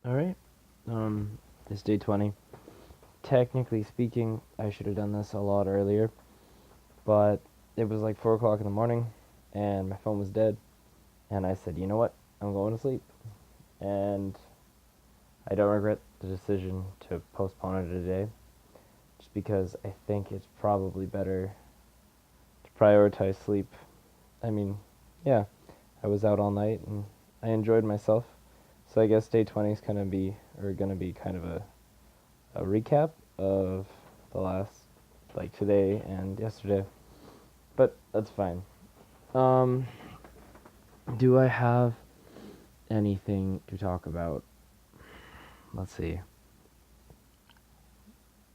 Alright. It's day 20. Technically speaking, I should have done this a lot earlier, but it was like 4 o'clock in the morning, and my phone was dead, and I said, you know what? I'm going to sleep. And I don't regret the decision to postpone it today, just because I think it's probably better to prioritize sleep. I mean, yeah, I was out all night, and I enjoyed myself. So I guess day 20 is gonna be kind of a recap of the last, like today and yesterday, but that's fine. Um, do I have anything to talk about? Let's see.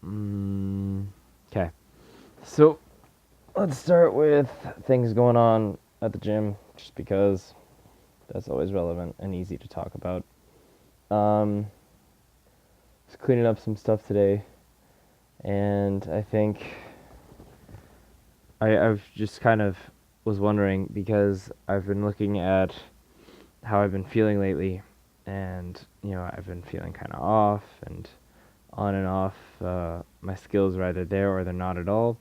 Okay, so let's start with things going on at the gym, just because that's always relevant and easy to talk about. Um, just cleaning up some stuff today, and I think I've just kind of was wondering because I've been looking at how I've been feeling lately, and I've been feeling kind of off and on and off. My skills are either there or they're not at all,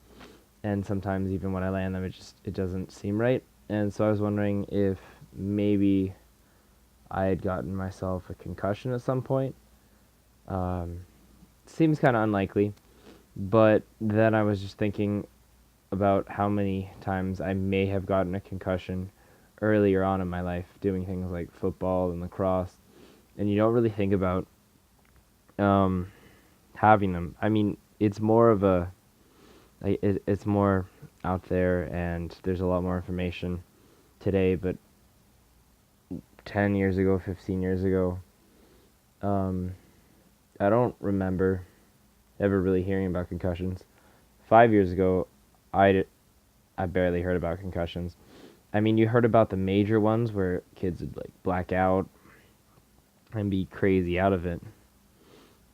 and sometimes even when I land them, it doesn't seem right. And so I was wondering if maybe I had gotten myself a concussion at some point. Um, Seems kind of unlikely, but then I was just thinking about how many times I may have gotten a concussion earlier on in my life doing things like football and lacrosse, and you don't really think about um, having them. I mean, it's more of a it's more out there, and there's a lot more information today. But 10 years ago, 15 years ago, um, I don't remember ever really hearing about concussions. 5 years ago, I barely heard about concussions. I mean, you heard about the major ones where kids would like black out and be crazy out of it,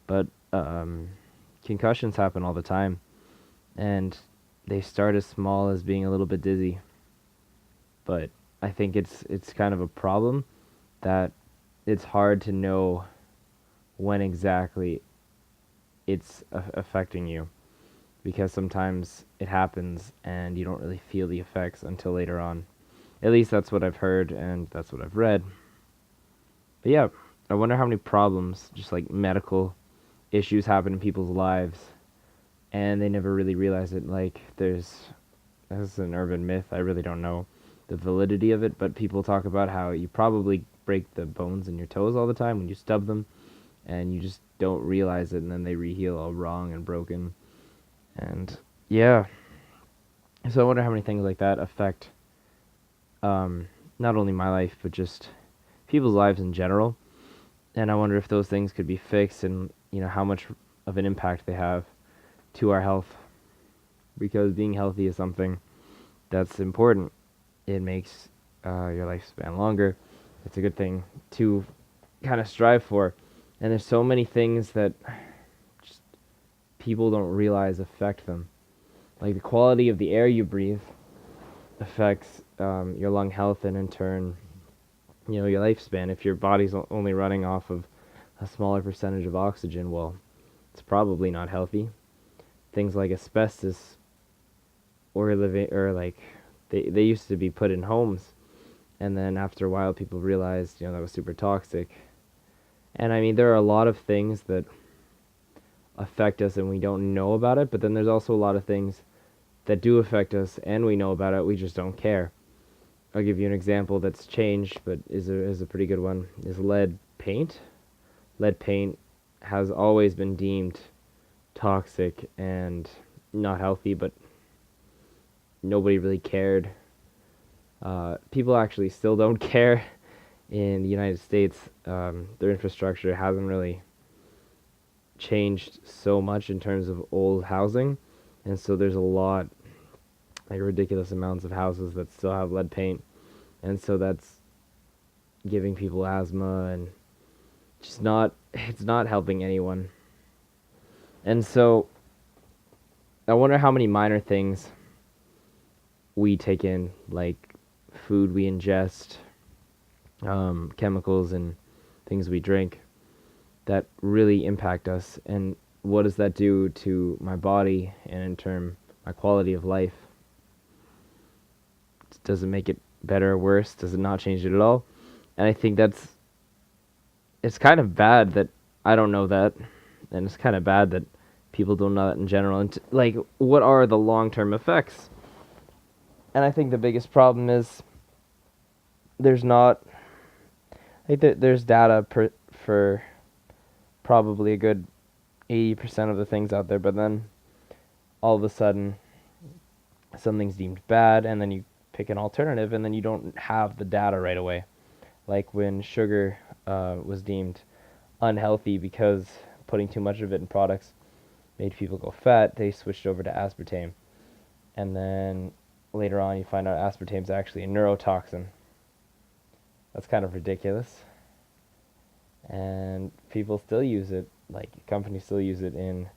but concussions happen all the time, and they start as small as being a little bit dizzy. But I think it's kind of a problem that it's hard to know when exactly it's affecting you, because sometimes it happens and you don't really feel the effects until later on. At least that's what I've heard and that's what I've read. But yeah, I wonder how many problems, just like medical issues, happen in people's lives and they never really realize it. Like, this is an urban myth. I really don't know the validity of it, but people talk about how you probably break the bones in your toes all the time when you stub them, and you just don't realize it, and then they reheal all wrong and broken. And yeah, so I wonder how many things like that affect not only my life, but just people's lives in general. And I wonder if those things could be fixed, and how much of an impact they have to our health, because being healthy is something that's important. It makes your lifespan longer. It's a good thing to kind of strive for. And there's so many things that just people don't realize affect them. Like the quality of the air you breathe affects your lung health, and in turn, your lifespan. If your body's only running off of a smaller percentage of oxygen, well, it's probably not healthy. Things like asbestos or living or like they used to be put in homes, and then after a while people realized that was super toxic. And I mean, there are a lot of things that affect us and we don't know about it, but then there's also a lot of things that do affect us and we know about it, we just don't care. I'll give you an example that's changed but is a pretty good one. Is lead paint. Lead paint has always been deemed toxic and not healthy, but nobody really cared. People actually still don't care in the United States. Their infrastructure hasn't really changed so much in terms of old housing, and so there's a lot, like ridiculous amounts of houses that still have lead paint, and so that's giving people asthma, and it's not helping anyone. And so I wonder how many minor things we take in, like food we ingest, chemicals and things we drink, that really impact us, and what does that do to my body and in turn my quality of life? Does it make it better or worse? Does it not change it at all? And I think it's kind of bad that I don't know that, and it's kind of bad that people don't know that in general. And like, what are the long-term effects? And I think the biggest problem is there's not. I think there's data for probably a good 80% of the things out there, but then all of a sudden something's deemed bad, and then you pick an alternative, and then you don't have the data right away. Like when sugar was deemed unhealthy because putting too much of it in products made people go fat, they switched over to aspartame. And then later on you find out aspartame is actually a neurotoxin. That's kind of ridiculous. And people still use it, like companies still use it in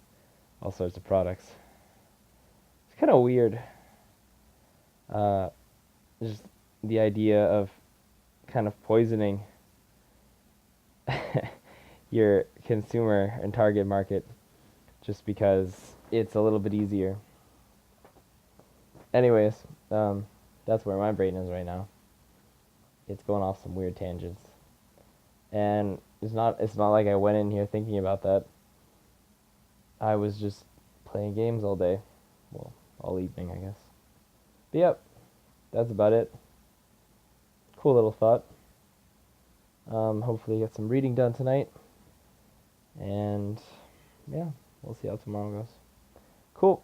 all sorts of products. It's kind of weird. Just the idea of kind of poisoning your consumer and target market just because it's a little bit easier. Anyways, that's where my brain is right now. It's going off some weird tangents. And it's not like I went in here thinking about that. I was just playing games all day. Well, all evening, I guess. But yep, that's about it. Cool little thought. Hopefully get some reading done tonight. And yeah, we'll see how tomorrow goes. Cool.